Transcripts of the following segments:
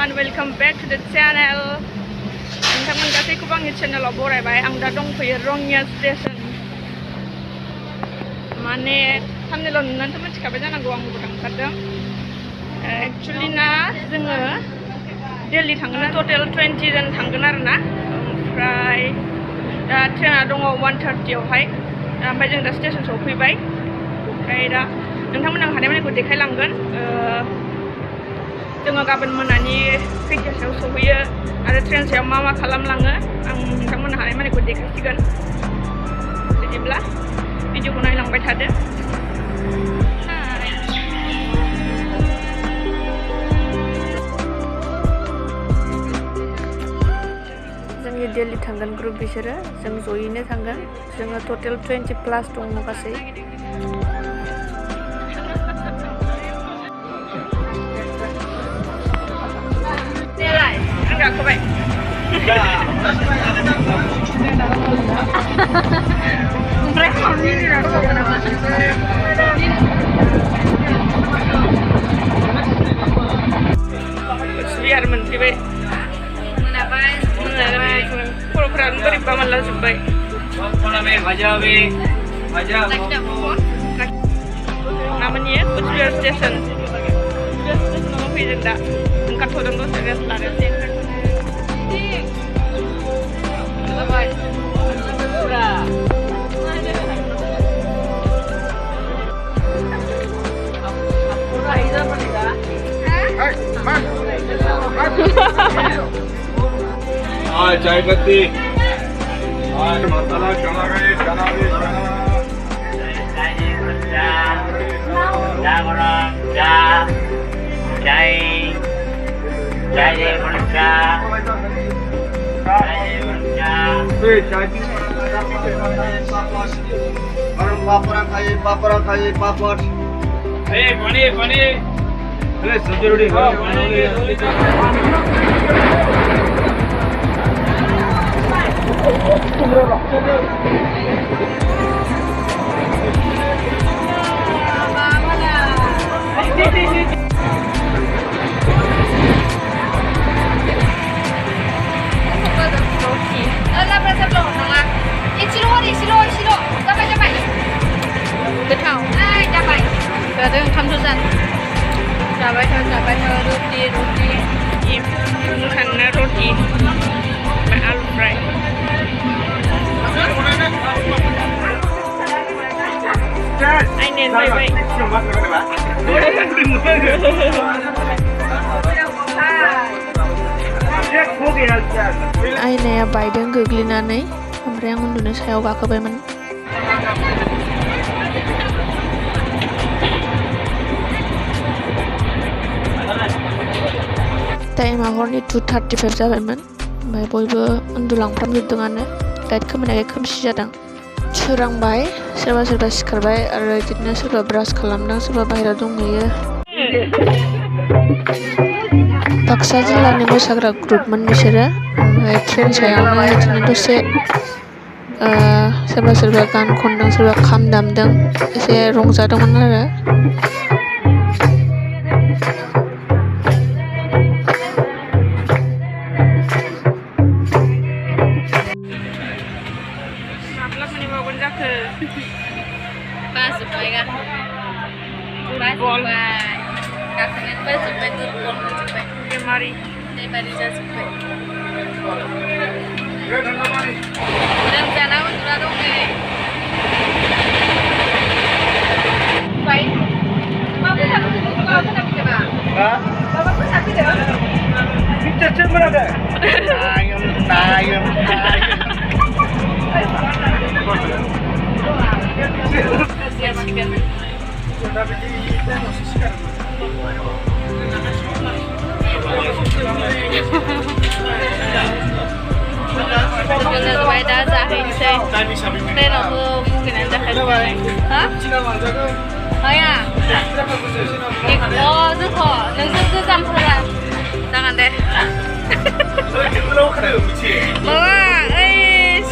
everyone, welcome back to the channel. नोंथांमोन गासैखौबो आंनि चेनेलाव बरायबाय। आं दा दंफैयो रङिया स्टेशन। माने थाम्बनेलाव नुनानैथ' मिथिखाबाय जानांगौ आं बबेयाव थांथारदों। एक्चुअली ना जोङो दिल्ली थांगोन, टटेल 20 जन थांगोन आरोना। ओमफ्राय दा ट्रेना दङ 1:30आवहाय। ओमफ्राय जों दा स्टेशन सफैबाय। ओमफ्राय दा नोंथांमोन आं हानायमानिखौ देखायलांगोन। जोङो गाबोन मोनानि खैटासोआव सहैयो आरो ट्रेन सायाव मा मा खालामलाङो आं नोंथांमोन हानायमानिखौ देखायसिगोन। बिदिब्ला भिडिअखौ नायलांबाय थादो। जोंनि दिल्ली थांगोन ग्रुप बिसोरो, जों जयैनो थांगोन। जोङो टटेल 20+ दङ गासै। गाखोबाय। ओमफ्राय कुचबिहार मोनफैबाय। खर'फोरानो बोरैबा मोनलाजोब्बाय। माबानि कुचबिहार स्टेसन। कुचबिहार स्टेसनाव फैदों दा। ओंखारथ'दों दसे रेस्ट लानो। चाय पत्ती मसाला चना गए चना पापड़ खाइए पापड़ पानी सब्जी रोटी गोथाव जादों ओंखामथ' जानो जाबाय था रुटि ओंखामना रुटि ओमफ्राय आलु फ्राय। आइनाया बायबाय। आइनाया बायदों गोग्लैनानै, ओमफ्राय आं उन्दुनो सायाव गाखोबायमोन। टाइमा हरनि 2:35 जाबायमोन। ओमफ्राय बयबो उन्दुलांफ्रामजोबदोंआनो। लाइट खोमोरनायखाय खोमसि जादों। सोरांबाय, सोरबा सोरबा सिखारबाय आरो बिदिनो सोरबा ब्रास खालामदों, सोरबा बाहेरायाव दंहैयो। बाक्सा जिल्लानि मोसाग्रा ग्रुपमोन बिसोरो। ओमफ्राय ट्रेन सायावनो बिदिनो दसे सोरबा सोरबा गान खनदों, सोरबा खाम दामदों, एसे रंजादोंमोन आरो। बाजोब्बाय गाखोनानै बाजोब्बाय, दुरबल मोनजोब्बाय, बेमारि जाजोब्बाय। लोमजाना उन्दुना दं नै। जोङो दा जाहैनोसै। ट्रेनावबो मुगैनानै जाखायोबाय। हाया जोंखौ नोंसोर गोजामफोरा जागोन दे। माबा ओइ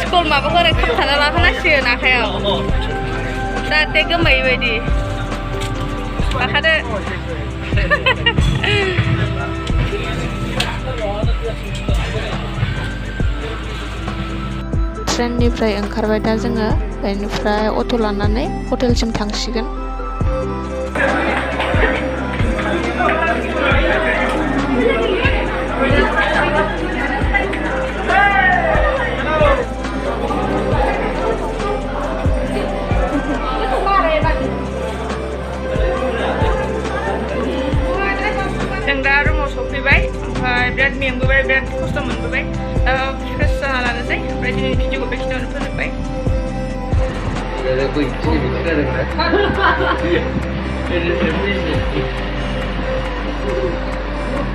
स्कुल माबाखौ ओरै खाबथाना लाखानांसिगोन आखायाव, जाहाथे गोमायै बायदि। गाखोदो। ट्रेननिफ्राय ओंखारबाय दा जोङो बेनिफ्राय अट' लानानै हटेलसिम थांसिगोन। जों दा रुमाव सफैबाय ओमफ्राय बिराद मेंबोबाय बिराद खस्थ' मोनबोबाय फ्रेस जाना लानोसै ओमफ्राय दिनै भिडिअखौ बेखिनियावनो फोजोबबाय।